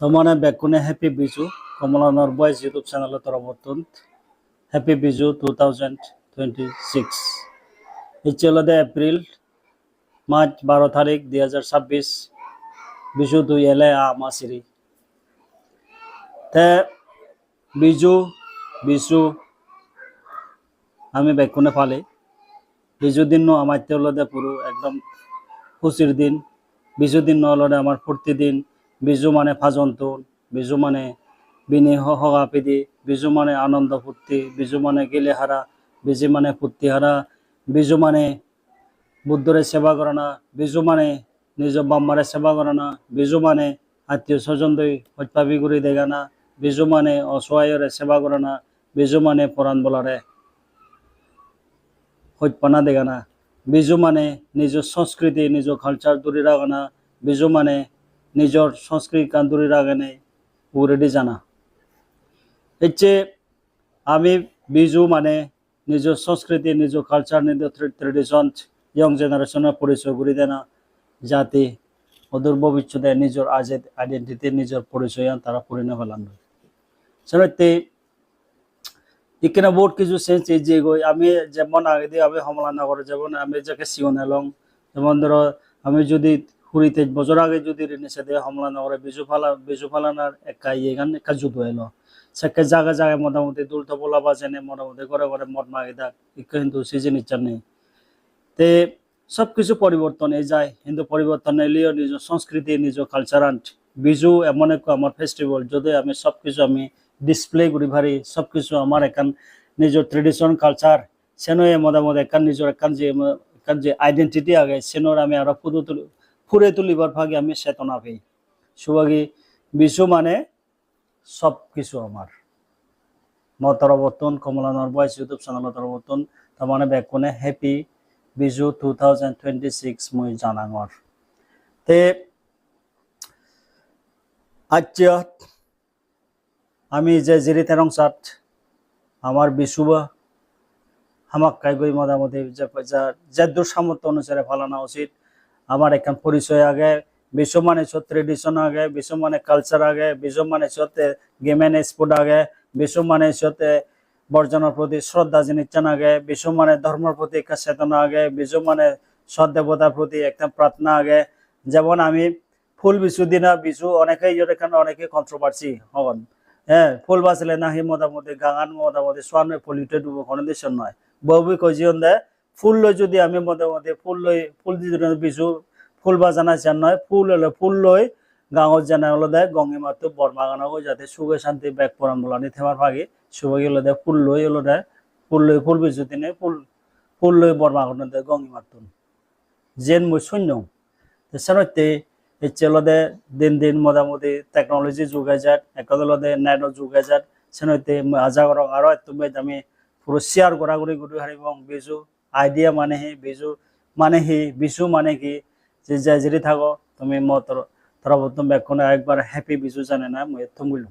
তোমানে বেকুনে happy Biju কমলানর বয়েস YouTube চ্যানেলের তরফতন happy Biju 2026 এই চলদে এপ্রিল মার্চ 12 তারিখ 2026 বিজু দুই এলে মাসিরি তে বিজু বিজু আমি বেকুনে ফালে বিজু দিন আমার তেলদে পুরো একদম খুশির দিন বিজু দিন নলদে আমার ফুর্তি দিন বিজু মানে ফাজন্তন বিজু মানে বিনি হগাপিদি বিজু মানে আনন্দ ফুর্তি বিজু মানে গেলে হারা বিজু মানে ফুর্তি হারা বিজু মানে বুদ্ধরে সেবা করে না বিজু মানে নিজ বাম্মারে সেবা করে না বিজু মানে আত্মীয় স্বজন দই হত্যা করে দেখা না বিজু মানে অসহায়রে সেবা করে না বিজু মানে পরাণ বলারে হত্যা দেখা না বিজু মানে নিজ সংস্কৃতি নিজ কালচার দূরে রাখা না বিজু মানে নিজের সংস্কৃতি কান দূরে রাখে নেই পুরেডি জানা হচ্ছে আমি বিজু মানে নিজের সংস্কৃতি নিজ কালচার নিজ ট্রেডিশন ইয়ং জেনারেশনের পরিচয় করে দেয় না যাতে অদূর ভবিষ্যতে নিজের আইডেন্টিটি নিজের পরিচয় তারা পরিণত ফেলান সেটাতে এখানে বহুত কিছু চেঞ্জ এই যে আমি যেমন আগে দিয়ে আমি হমলানগরে যেমন আমি যাকে সিওন এলং যেমন ধরো আমি যদি 20-23 বছর আগে যদি রেনেছে দিয়ে হমলানগরে বিজু ফালানার একা যুদ্ধ এলো সেকে জায়গায় মোটামুটি দুলটা বলা বাজেনে মোটামুটি ঘরে ঘরে মদ মাগে থাক কিন্তু সিজন ইচ্ছা নেই তে সবকিছু পরিবর্তন যায় কিন্তু পরিবর্তন এলেও নিজ সংস্কৃতি নিজ কালচার বিজু এমন এক আমার ফেস্টিভ্যাল যদি আমি সবকিছু আমি ডিসপ্লে করি ভারি সবকিছু আমার এখান নিজের ট্রেডিশন কালচার সেনয়ে মোটামুটি এখান নিজের এখান যে আইডেন্টিটি আগে সেনোর আমি আরো ফুরে তুলিবার ভাগে আমি চেতনা পাই সুভাগী বিজু মানে সব কিছু আমার মতরবর্তন কমলানর বয়েস ইউটিউব চ্যানেল তরবর্তন তার মানে বেকনে হ্যাপি বিজু 2026 মই জানাঙর তে আজ আমি যে জিরি তেরং সাত আমার বিশুবা হামাক কাইগই মোটামুটি যে দূর সামর্থ্য অনুসারে ফালানো উচিত আমার এখান পরিচয় আগে বিশ্ব মানে ট্রেডিশন আগে বিশ্ব মানে কালচার আগে বিশ্ব মানে গেম এন্ড স্পোর্ট আগে বিশ্ব মানে বর্জনের প্রতি শ্রদ্ধা জিনিস আগে বিশ্ব মানে ধর্মের প্রতি একটা চেতনা আগে বিশ্ব মানে সৎ দেবতার প্রতি একটা প্রার্থনা আগে যেমন আমি ফুল বিশু দিনা বিশু অনেকেই এখানে অনেকে কন্ট্রোভার্সি হন হ্যাঁ ফুল বাঁচলে না হি মোটামুটি গাঙান মোটামুটি সোয়ানে পলিউটেড কোনো দেশের নয় বউবি কজিয়ন দেয় ফুল লই যদি আমি মোটামুটি ফুল বিশু ফুল বাজানা চান নয় ফুল লই গাঁৱত জানা হলো দেয় গঙ্গে মাত্র বরমাগানা যাতে সুখে শান্তি ব্যাগ পরান বলানি থেমার ভাগে সুভাগি হলো দেয় ফুল দেয় ফুল বিশু দিনে ফুল লই বরমাগানা দেয় গঙ্গে মাত্র জেন মই শূন্য সেনতে ইচ্ছেলদে দিন মোটামুটি টেকনোলজি যুগে যাত একদলদে নেট যুগে যাত সেনতে আজা করং আরো তুমি আমি পুরো শেয়ার করাগুড়ি গুড়ি হারিব বিজু আইডিয়া মানে হি বিজু মানে হি বিজু মানে কি যে যাই যদি থাকো তুমি মতর তরবর্তন বেকনে একবার হ্যাপি বিজু জানে না মই থমুলু